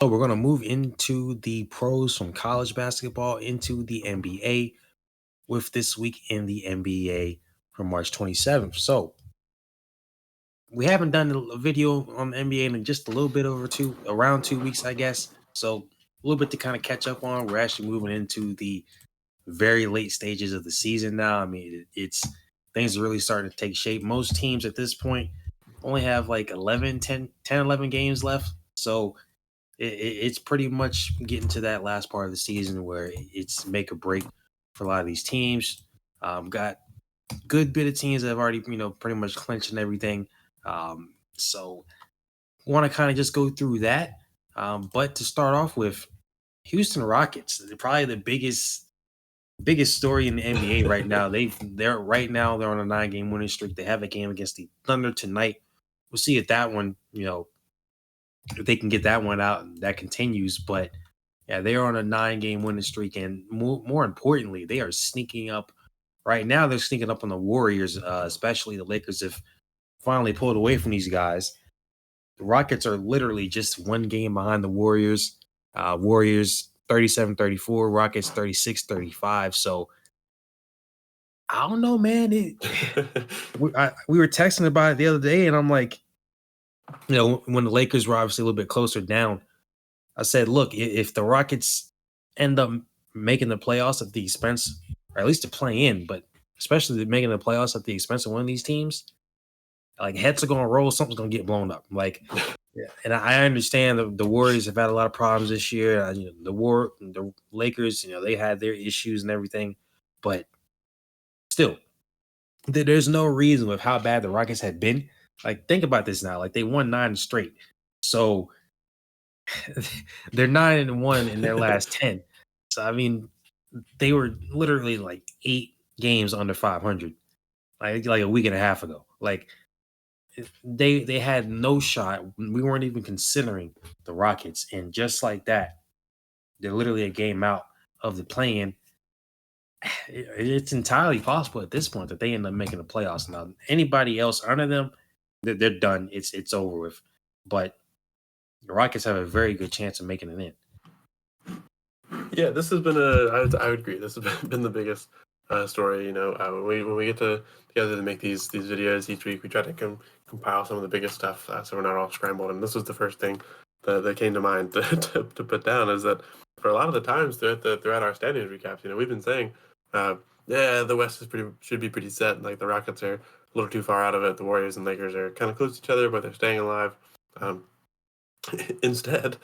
we're going to move into the pros from college basketball into the NBA with this week in the NBA from March 27th. So we haven't done a video on the NBA in just a little bit over around 2 weeks, I guess. So a little bit to kind of catch up on. We're actually moving into the very late stages of the season now. I mean, it's things are really starting to take shape. Most teams at this point only have like 10, 11 games left. So it's pretty much getting to that last part of the season where it's make or break for a lot of these teams. Got good bit of teams that have already, pretty much clinched and everything. So want to kind of just go through that. But to start off with, Houston Rockets, probably the biggest story in the NBA right now. They're on a 9-game winning streak. They have a game against the Thunder tonight. We'll see if that one, if they can get that one out and that continues. But yeah, they are on a 9-game winning streak, and more importantly, they are sneaking up. Right now, they're sneaking up on the Warriors, especially the Lakers have finally pulled away from these guys. The Rockets are literally just 1 game behind the Warriors. Warriors 37-34, Rockets 36-35. So I don't know, man. We were texting about it the other day, and I'm like, when the Lakers were obviously a little bit closer down, I said, look, if the Rockets end up making the playoffs at the expense, or at least to play in, but especially making the playoffs at the expense of one of these teams, like heads are gonna roll, something's gonna get blown up. Like, yeah. And I understand the Warriors have had a lot of problems this year. The Lakers, they had their issues and everything, but still, there's no reason with how bad the Rockets had been. Like, think about this now. Like, they won 9 straight, so they're 9-1 in their last 10. So I mean, they were literally like 8 games under 500, like a week and a half ago. Like they had no shot. We weren't even considering the Rockets, and just like that, they're literally a game out of the play-in. It's entirely possible at this point that they end up making the playoffs. Now, anybody else under them, they're done. It's over with. But the Rockets have a very good chance of making it in. Yeah, this has been I would agree. This has been the biggest story. When we get together to make these videos each week, we try to compile some of the biggest stuff, so we're not all scrambled. And this was the first thing that came to mind to put down, is that for a lot of the times throughout our standings recaps, we've been saying, the West should be pretty set. Like the Rockets are a little too far out of it. The Warriors and Lakers are kind of close to each other, but they're staying alive. Instead,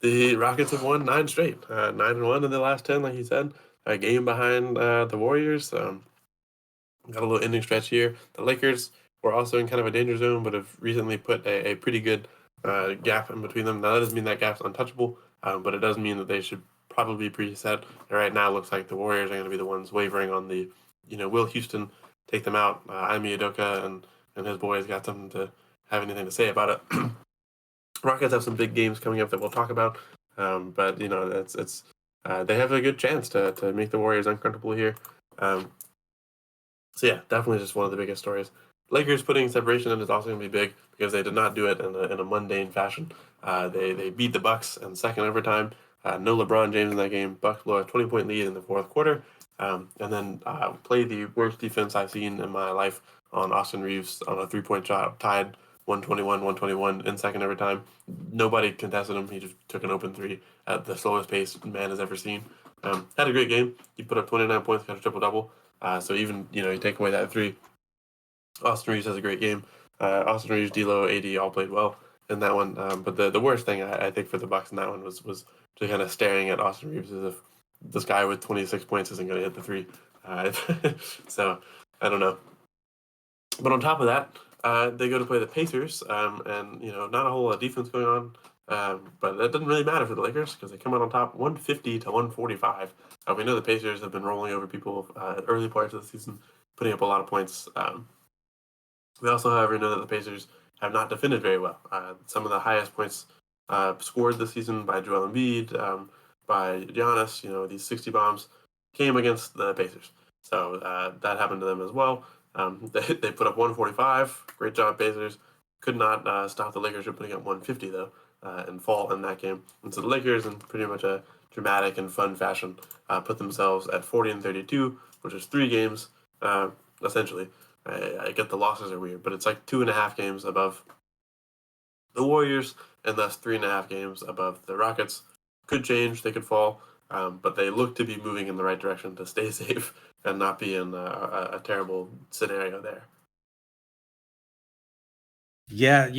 the Rockets have won 9 straight, 9-1 in the last 10, like you said, a game behind the Warriors. Got a little ending stretch here. The Lakers were also in kind of a danger zone, but have recently put a pretty good gap in between them. Now, that doesn't mean that gap's untouchable, but it does mean that they should probably be preset. And right now, it looks like the Warriors are going to be the ones wavering on the, will Houston take them out? Ime Udoka and his boys got something to have anything to say about it. Rockets have some big games coming up that we'll talk about, but it's they have a good chance to make the Warriors uncomfortable here. So yeah, definitely just one of the biggest stories. Lakers putting separation in is also going to be big because they did not do it in a mundane fashion. They beat the Bucks in second overtime. No LeBron James in that game. Bucks blow a 20-point lead in the fourth quarter, and then play the worst defense I've seen in my life on Austin Reeves on a 3-point shot, tied 121 in second overtime. Nobody contested him. He just took an open 3 at the slowest pace man has ever seen. Had a great game. He put up 29 points, got a triple-double. So even, you take away that 3, Austin Reeves has a great game. Austin Reeves, D'Lo, AD all played well in that one. But the worst thing I think for the Bucks in that one was just kind of staring at Austin Reeves as if this guy with 26 points isn't going to hit the 3. So I don't know. But on top of that, they go to play the Pacers, and not a whole lot of defense going on. But that doesn't really matter for the Lakers because they come out on top, 150-145. We know the Pacers have been rolling over people at early parts of the season, putting up a lot of points. We also, however, know that the Pacers have not defended very well. Some of the highest points scored this season by Joel Embiid, by Giannis, these 60 bombs came against the Pacers. So that happened to them as well. They put up 145. Great job, Pacers. Could not stop the Lakers from putting up 150, though. and fall in that game. And so the Lakers, in pretty much a dramatic and fun fashion, put themselves at 40-32, which is 3 games, essentially. I get the losses are weird, but it's like 2.5 games above the Warriors, and thus 3.5 games above the Rockets. Could change, they could fall, but they look to be moving in the right direction to stay safe and not be in a terrible scenario there. Yeah,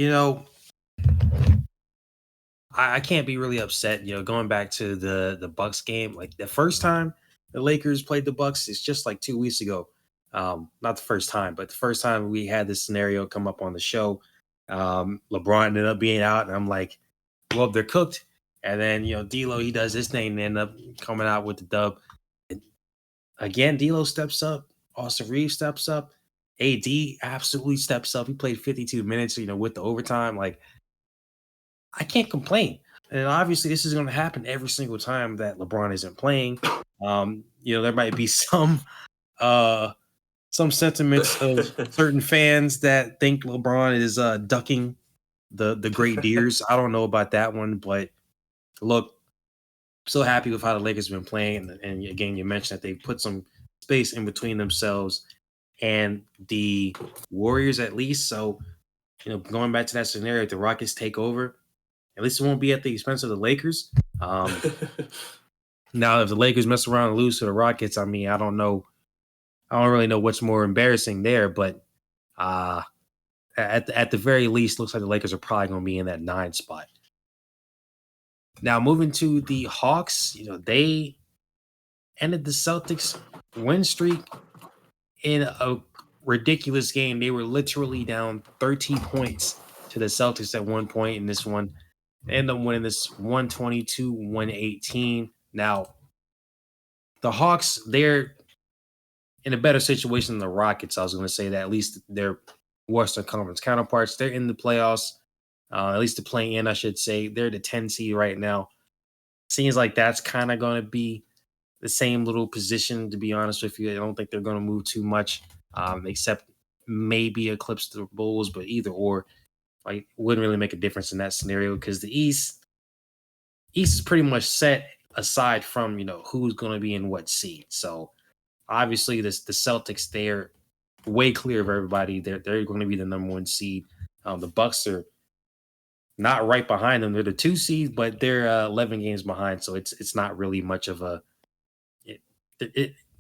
I can't be really upset. Going back to the Bucks game, like the first time the Lakers played the Bucks, it's just like 2 weeks ago. Not the first time, but the first time we had this scenario come up on the show. LeBron ended up being out, and I'm like, well, they're cooked. And then D'Lo, he does this thing and end up coming out with the dub. And again, D'Lo steps up. Austin Reeves steps up. AD absolutely steps up. He played 52 minutes, with the overtime. Like, I can't complain. And obviously, this is going to happen every single time that LeBron isn't playing. There might be some sentiments of certain fans that think LeBron is ducking the great deers. I don't know about that one, but look, so happy with how the Lakers have been playing. And again, you mentioned that they put some space in between themselves and the Warriors, at least. So, going back to that scenario, if the Rockets take over, at least it won't be at the expense of the Lakers. Now, if the Lakers mess around and lose to the Rockets, I mean, I don't know. I don't really know what's more embarrassing there, but at the very least, looks like the Lakers are probably going to be in that 9 spot. Now, moving to the Hawks, they ended the Celtics win streak in a ridiculous game. They were literally down 13 points to the Celtics at one point in this one. They ended up winning this 122-118. Now, the Hawks, they're in a better situation than the Rockets. I was going to say that at least their Western Conference counterparts, they're in the playoffs, at least the play-in, I should say. They're the 10 seed right now. Seems like that's kind of going to be the same little position, to be honest with you. I don't think they're going to move too much, except maybe eclipse the Bulls, but either or, like, wouldn't really make a difference in that scenario because the East is pretty much set aside from, who's going to be in what seed. So obviously the Celtics, they're way clear of everybody. They're going to be the number 1 seed. The Bucks are not right behind them. They're the 2 seed, but they're 11 games behind. So it's not really much of a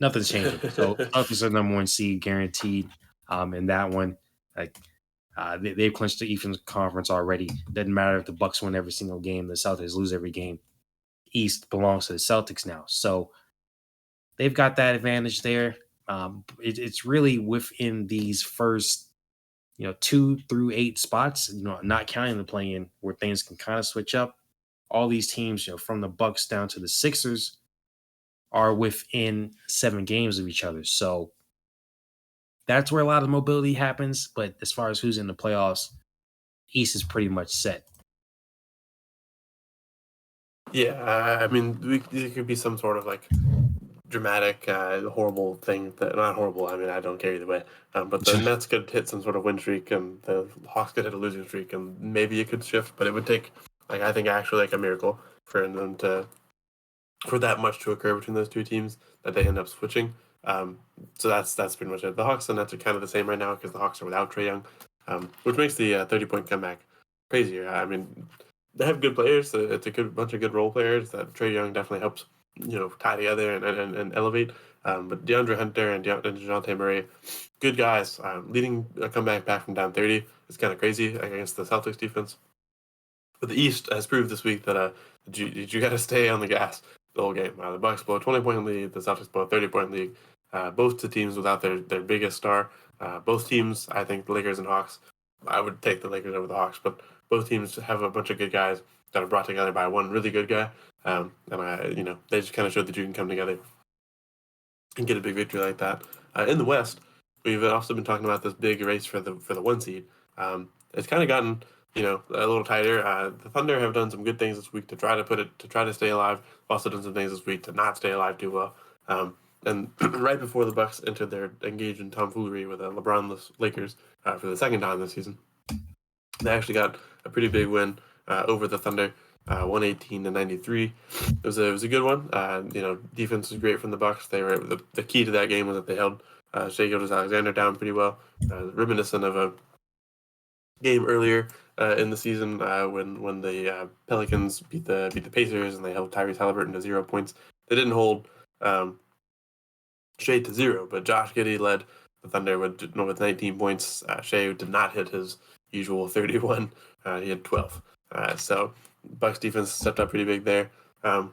nothing's changing. So Celtics are number 1 seed guaranteed. In that one, like they've clinched the Eastern Conference already. Doesn't matter if the Bucks win every single game, the Celtics lose every game. East belongs to the Celtics now. So they've got that advantage there. It's really within these first, 2 through 8 spots, not counting the play-in, where things can kind of switch up. All these teams, from the Bucks down to the Sixers, are within 7 games of each other. So that's where a lot of mobility happens. But as far as who's in the playoffs, East is pretty much set. Yeah, I mean, there could be some sort of like dramatic, horrible thing. Not horrible. I mean, I don't care either way. But the Nets could hit some sort of win streak, and the Hawks could hit a losing streak, and maybe it could shift. But it would take, I think, actually like a miracle for them for that much to occur between those 2 teams that they end up switching. So that's pretty much it. The Hawks and Nets are kind of the same right now because the Hawks are without Trae Young, which makes the 30-point comeback crazier. I mean, they have good players. It's a good bunch of good role players that Trae Young definitely helps, tie together and elevate. But DeAndre Hunter and DeJounte Murray, good guys. Leading a comeback back from down 30 is kind of crazy against the Celtics defense. But the East has proved this week that you got to stay on the gas the whole game. The Bucks blow a 20-point lead. The Celtics blow a 30-point lead. Both the teams without their biggest star. Both teams, I think, the Lakers and Hawks. I would take the Lakers over the Hawks, but both teams have a bunch of good guys that are brought together by one really good guy. And they just kind of showed that you can come together and get a big victory like that. In the West, we've also been talking about this big race for the 1 seed. It's kind of gotten a little tighter. The Thunder have done some good things this week to try to stay alive. Also done some things this week to not stay alive too well. And right before the Bucks entered their engaged in tomfoolery with the LeBron-less Lakers for the second time this season, they actually got a pretty big win over the Thunder, 118-93. It was a good one. Defense was great from the Bucks. They were the key to that game was that they held Shai Gilgeous-Alexander down pretty well, reminiscent of a game earlier in the season when the Pelicans beat the Pacers and they held Tyrese Halliburton to 0 points. They didn't hold Shai to 0, but Josh Giddey led the Thunder with 19 points. Shai did not hit his usual 31. He had 12. So Bucks defense stepped up pretty big there, and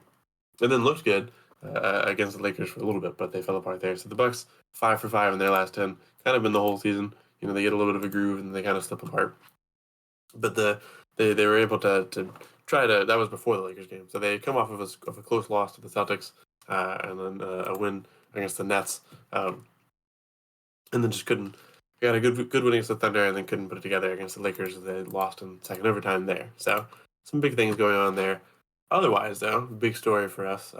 then looked good against the Lakers for a little bit, but they fell apart there. So the Bucks 5 for 5 in their last 10, kind of been the whole season. They get a little bit of a groove and they kind of slip apart. But they were able to try to. That was before the Lakers game, so they come off of a close loss to the Celtics, and then a win against the Nets, and then just couldn't. Got a good win against the Thunder, and then couldn't put it together against the Lakers. They lost in second overtime there. So some big things going on there. Otherwise, though, big story for us.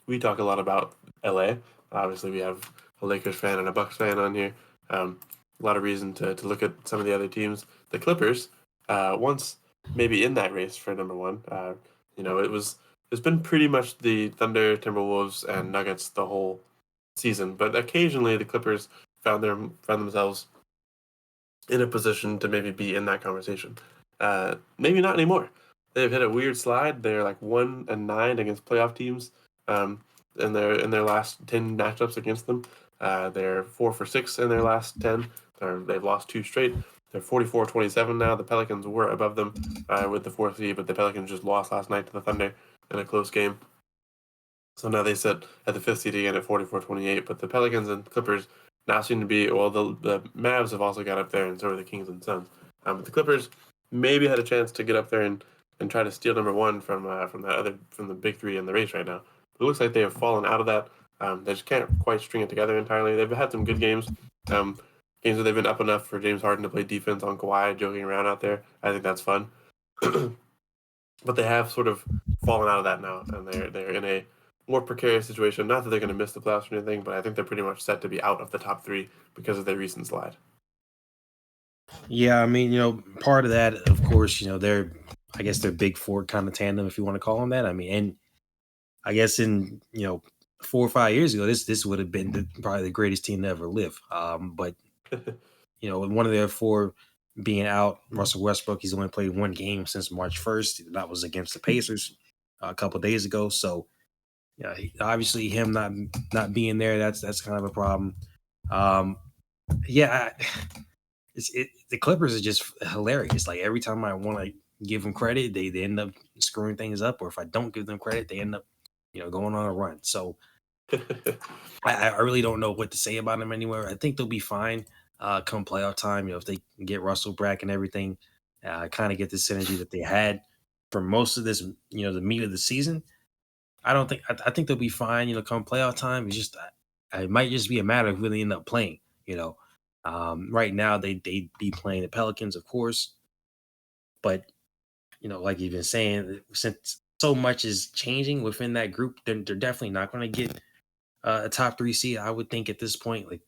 We talk a lot about LA. Obviously, we have a Lakers fan and a Bucks fan on here. A lot of reason to look at some of the other teams. The Clippers, once maybe in that race for number one. It's been pretty much the Thunder, Timberwolves, and Nuggets the whole season, but occasionally the Clippers found themselves in a position to maybe be in that conversation. Maybe not anymore. They've hit a weird slide. They're like 1-9 against playoff teams in their last 10 matchups against them. They're 4 for 6 in their last 10. They've lost 2 straight. They're 44-27 now. The Pelicans were above them with the 4th seed, but the Pelicans just lost last night to the Thunder in a close game. So now they sit at the 5th seed again at 44-28. But the Pelicans and Clippers now seem to be, well, the Mavs have also got up there, and so are the Kings and Suns. But the Clippers maybe had a chance to get up there and try to steal number one from the big three in the race right now. But it looks like they have fallen out of that. They just can't quite string it together entirely. They've had some good games. Games where they've been up enough for James Harden to play defense on Kawhi, joking around out there. I think that's fun. But they have sort of fallen out of that now, and they're in a more precarious situation. Not that they're going to miss the playoffs or anything, but I think they're pretty much set to be out of the top 3 because of their recent slide. Yeah, I mean, part of that, of course, they're big four kind of tandem, if you want to call them that. I mean, and I guess in 4 or 5 years ago, this would have been probably the greatest team to ever live. But one of their 4 being out, Russell Westbrook, he's only played 1 game since March 1st. That was against the Pacers a couple of days ago. So, yeah, obviously him not being there, that's kind of a problem. The Clippers are just hilarious. Like every time I want to give them credit, they end up screwing things up, or if I don't give them credit, they end up going on a run. So I really don't know what to say about them anywhere. I think they'll be fine come playoff time. If they get Russell back and everything, kind of get the synergy that they had for most of this, the meat of the season. I think they'll be fine. Come playoff time, it's just it might just be a matter of who they end up playing. Right now they'd be playing the Pelicans, of course, but like you've been saying, since so much is changing within that group, they're definitely not going to get a top 3 seed. I would think at this point, like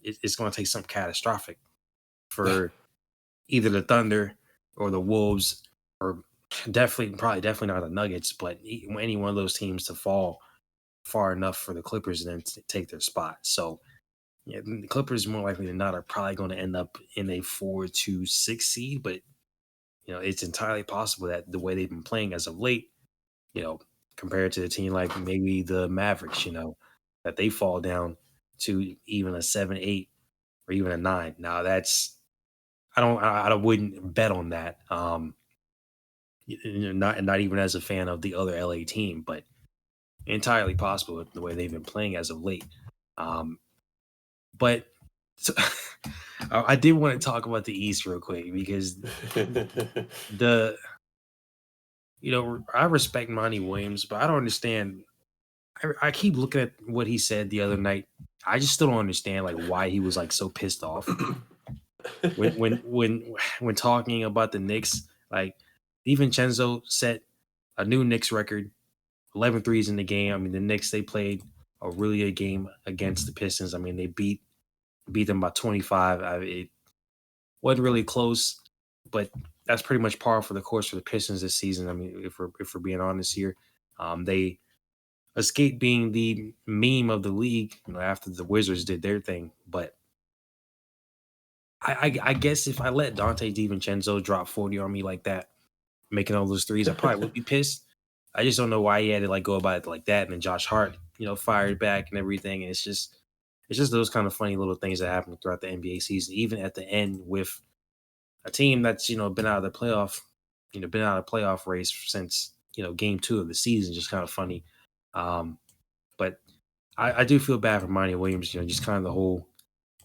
it's going to take something catastrophic for either the Thunder or the Wolves, or definitely not the Nuggets, but any one of those teams to fall far enough for the Clippers and then take their spot. So yeah, the Clippers more likely than not are probably going to end up in a 4-6 seed, but it's entirely possible that the way they've been playing as of late, compared to a team like maybe the Mavericks, that they fall down to even a 7-8 or even a 9. Now that's I wouldn't bet on that. Not even as a fan of the other LA team, but entirely possible with the way they've been playing as of late. But so, I did want to talk about the East real quick because I respect Monty Williams, but I don't understand. I keep looking at what he said the other night. I just still don't understand like why he was like so pissed off when talking about the Knicks. Like DiVincenzo set a new Knicks record, 11 threes in the game. I mean, the Knicks, they played a really good game against the Pistons. I mean, they beat them by 25. It wasn't really close, but that's pretty much par for the course for the Pistons this season. I mean, if we're being honest here, they escaped being the meme of the league, after the Wizards did their thing. But I guess if I let Dante DiVincenzo drop 40 on me like that, making all those threes, I probably would be pissed. I just don't know why he had to go about it like that. And then Josh Hart, fired back and everything. And it's just those kind of funny little things that happen throughout the NBA season, even at the end with a team that's, been out of the playoff race since, game 2 of the season. Just kind of funny. But I do feel bad for Monty Williams, just kind of the whole,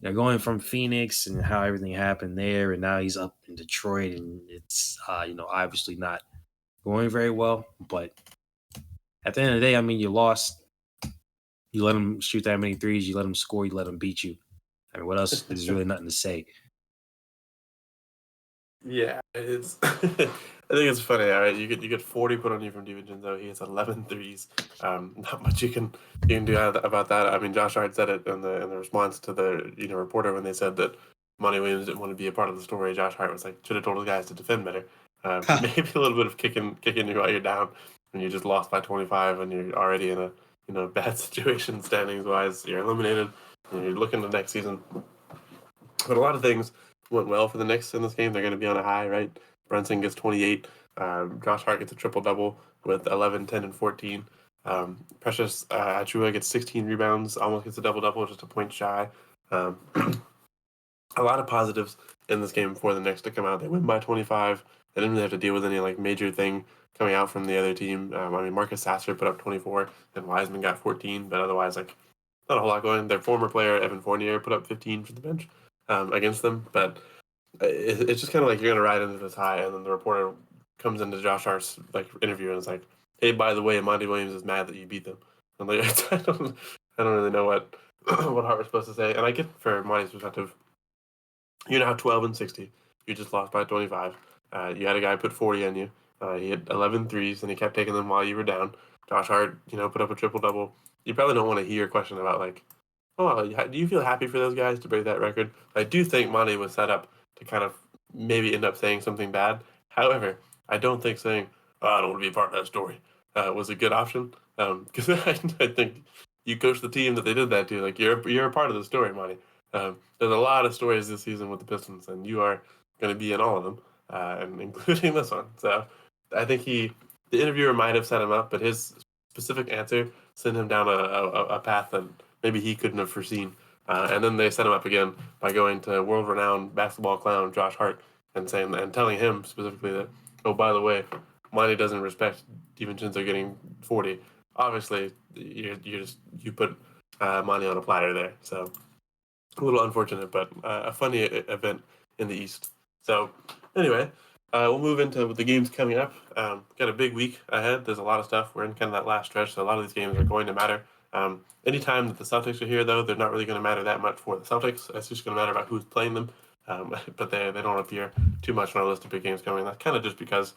going from Phoenix and how everything happened there, and now he's up in Detroit, and it's obviously not going very well. But at the end of the day, I mean, you lost. You let him shoot that many threes. You let him score. You let him beat you. I mean, what else? There's really nothing to say. Yeah, it's. I think it's funny. All right, you get 40 put on you from DiVincenzo. He has 11 threes. Not much you can do about that. I mean, Josh Hart said it in the response to the reporter when they said that Monty Williams didn't want to be a part of the story. Josh Hart was like, should have told the guys to defend better. Maybe a little bit of kicking you while you're down when you just lost by 25 and you're already in a bad situation standings wise. You're eliminated and you're looking to next season. But a lot of things went well for the Knicks in this game. They're going to be on a high, right? Brunson gets 28. Josh Hart gets a triple-double with 11, 10, and 14. Precious Achiuwa gets 16 rebounds, almost gets a double-double, just a point shy. A lot of positives in this game for the Knicks to come out. They win by 25. They didn't really have to deal with any major thing coming out from the other team. I mean, Marcus Sasser put up 24, and Wiseman got 14, but otherwise, not a whole lot going. Their former player, Evan Fournier, put up 15 from the bench against them, but it's just kind of like you're going to ride into this high, and then the reporter comes into Josh Hart's interview and is like, hey, by the way, Monty Williams is mad that you beat them. And I don't really know what Hart was supposed to say. And I get for Monty's perspective, you're now 12 and 60. You just lost by 25. You had a guy put 40 on you. He had 11 threes, and he kept taking them while you were down. Josh Hart, put up a triple-double. You probably don't want to hear a question about, do you feel happy for those guys to break that record? I do think Monty was set up to kind of maybe end up saying something bad. However, I don't think saying, I don't want to be a part of that story was a good option. Because I think you coached the team that they did that to. You're a part of the story, Monty. There's a lot of stories this season with the Pistons, and you are going to be in all of them, and including this one. So I think the interviewer might have set him up, but his specific answer sent him down a path that maybe he couldn't have foreseen. And then they set him up again by going to world-renowned basketball clown Josh Hart and telling him specifically that, oh, by the way, Monty doesn't respect DiVincenzo getting 40. Obviously, you put Monty on a platter there. So a little unfortunate, but a funny event in the East. So anyway, we'll move into the games coming up. Got a big week ahead. There's a lot of stuff. We're in kind of that last stretch, so a lot of these games are going to matter. Anytime that the Celtics are here, though, they're not really going to matter that much for the Celtics. It's just going to matter about who's playing them. But they don't appear too much on our list of big games coming. That's kind of just because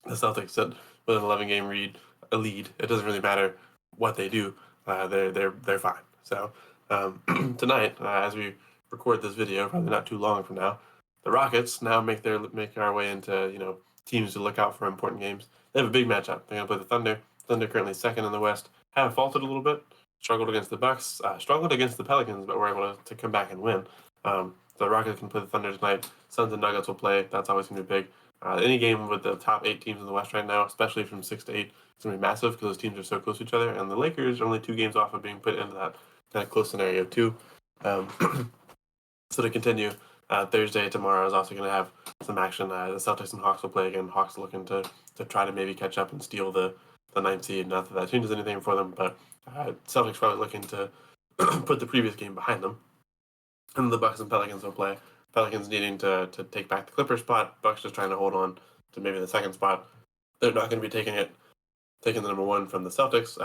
the Celtics sit with an 11-game lead. It doesn't really matter what they do. They're fine. So tonight, as we record this video, probably not too long from now, the Rockets now make our way into teams to look out for important games. They have a big matchup. They're going to play the Thunder. Thunder currently second in the West. Have faltered a little bit. Struggled against the Bucks. Struggled against the Pelicans, but were able to come back and win. So the Rockets can play the Thunder tonight. Suns and Nuggets will play. That's always going to be big. Any game with the top 8 teams in the West right now, especially from 6 to 8, it's going to be massive because those teams are so close to each other. And the Lakers are only 2 games off of being put into that kind of close scenario too. So to continue, Thursday tomorrow is also going to have some action. The Celtics and Hawks will play again. Hawks looking to try to maybe catch up and steal the 9th seed. Not that changes anything for them, but Celtics probably looking to put the previous game behind them. And the Bucks and Pelicans will play. Pelicans needing to take back the Clippers spot. Bucks just trying to hold on to maybe the 2nd spot. They're not going to be taking the number 1 from the Celtics.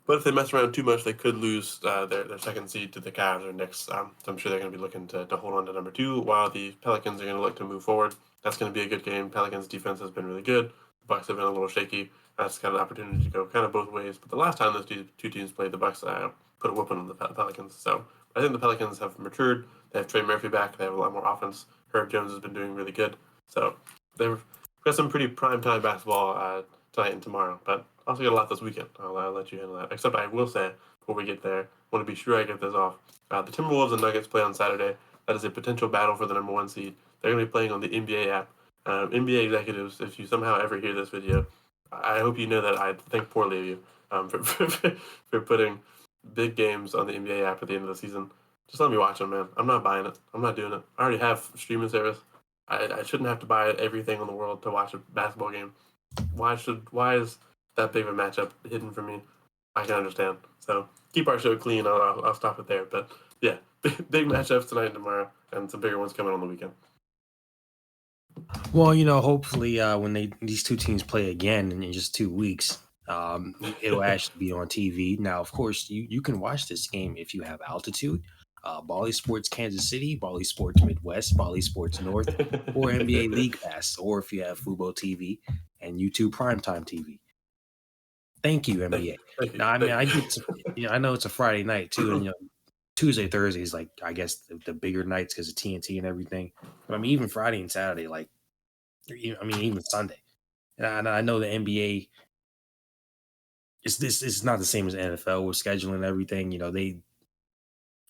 But if they mess around too much, they could lose their 2nd seed to the Cavs or Knicks. So I'm sure they're going to be looking to hold on to number 2, while the Pelicans are going to look to move forward. That's going to be a good game. Pelicans' defense has been really good. The Bucks have been a little shaky. That's kind of an opportunity to go kind of both ways. But the last time those two teams played, the Bucks put a whooping on the Pelicans. So I think the Pelicans have matured. They have Trey Murphy back. They have a lot more offense. Herb Jones has been doing really good. So they've got some pretty prime time basketball tonight and tomorrow, but also got a lot this weekend. I'll let you handle that. Except I will say, before we get there, I want to be sure I get this off. The Timberwolves and Nuggets play on Saturday. That is a potential battle for the number 1 seed. They're going to be playing on the NBA app. NBA executives, if you somehow ever hear this video, I hope you know that I think poorly of you for putting big games on the NBA app at the end of the season. Just let me watch them, man. I'm not buying it. I'm not doing it. I already have streaming service. I shouldn't have to buy everything in the world to watch a basketball game. Why is that big of a matchup hidden from me? I can understand. So keep our show clean. I'll stop it there. But yeah, big matchups tonight and tomorrow, and some bigger ones coming on the weekend. Well, hopefully when these two teams play again in just 2 weeks, it'll actually be on TV. Now, of course, you can watch this game if you have altitude. Bally Sports Kansas City, Bally Sports Midwest, Bally Sports North, or NBA League Pass, or if you have Fubo TV and YouTube Primetime TV. Thank you, NBA. Thank you. Now, I mean, I know it's a Friday night too, and Tuesday, Thursday is like I guess the bigger nights because of TNT and everything. But I mean, even Friday and Saturday, like even Sunday. And I know the NBA it's not the same as NFL with scheduling and everything.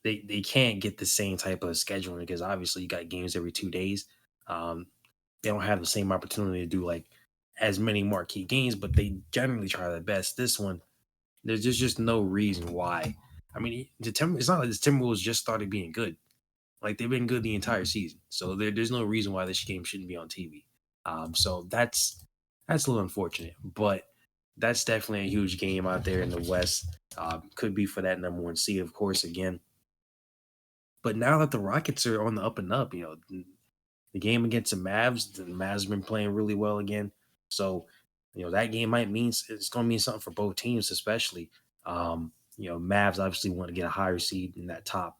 They can't get the same type of scheduling because obviously you got games every 2 days. They don't have the same opportunity to do like as many marquee games, but they generally try their best. This one, there's just no reason why. I mean, it's not like the Timberwolves just started being good. Like they've been good the entire season, so there's no reason why this game shouldn't be on TV. So that's a little unfortunate, but that's definitely a huge game out there in the West. Could be for that number 1 seed, of course, again. But now that the Rockets are on the up and up, the game against the Mavs have been playing really well again. So, that game might mean it's going to mean something for both teams, especially. Mavs obviously want to get a higher seed in that top,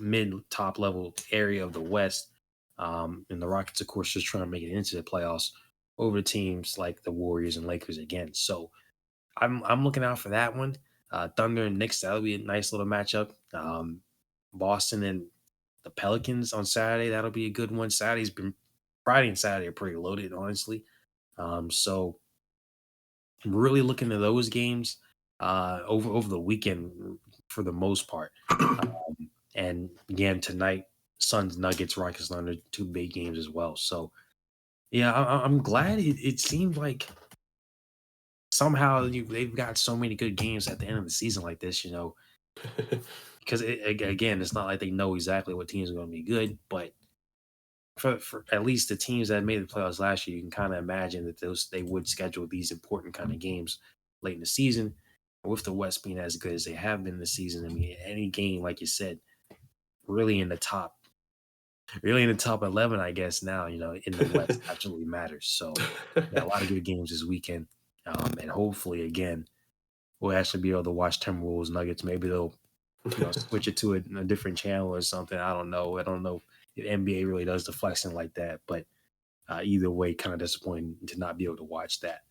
mid top level area of the West. And the Rockets, of course, just trying to make it into the playoffs over teams like the Warriors and Lakers again. So I'm looking out for that one. Thunder and Knicks, that'll be a nice little matchup. Boston and the Pelicans on Saturday, that'll be a good one. Friday and Saturday are pretty loaded, honestly. So I'm really looking at those games over the weekend for the most part. And again, tonight, Suns, Nuggets, Rockets, Thunder, 2 big games as well. So, yeah, I'm glad it seemed like somehow they've got so many good games at the end of the season like this, because again, it's not like they know exactly what teams are going to be good, but for at least the teams that made the playoffs last year, you can kind of imagine that they would schedule these important kind of games late in the season. With the West being as good as they have been this season, I mean, any game, like you said, really in the top 11, I guess now, in the West absolutely matters. So, yeah, a lot of good games this weekend. And hopefully, again, we'll actually be able to watch Timberwolves Nuggets. Maybe they'll, switch it to a different channel or something. I don't know. I don't know if NBA really does the flexing like that, but either way, kind of disappointing to not be able to watch that.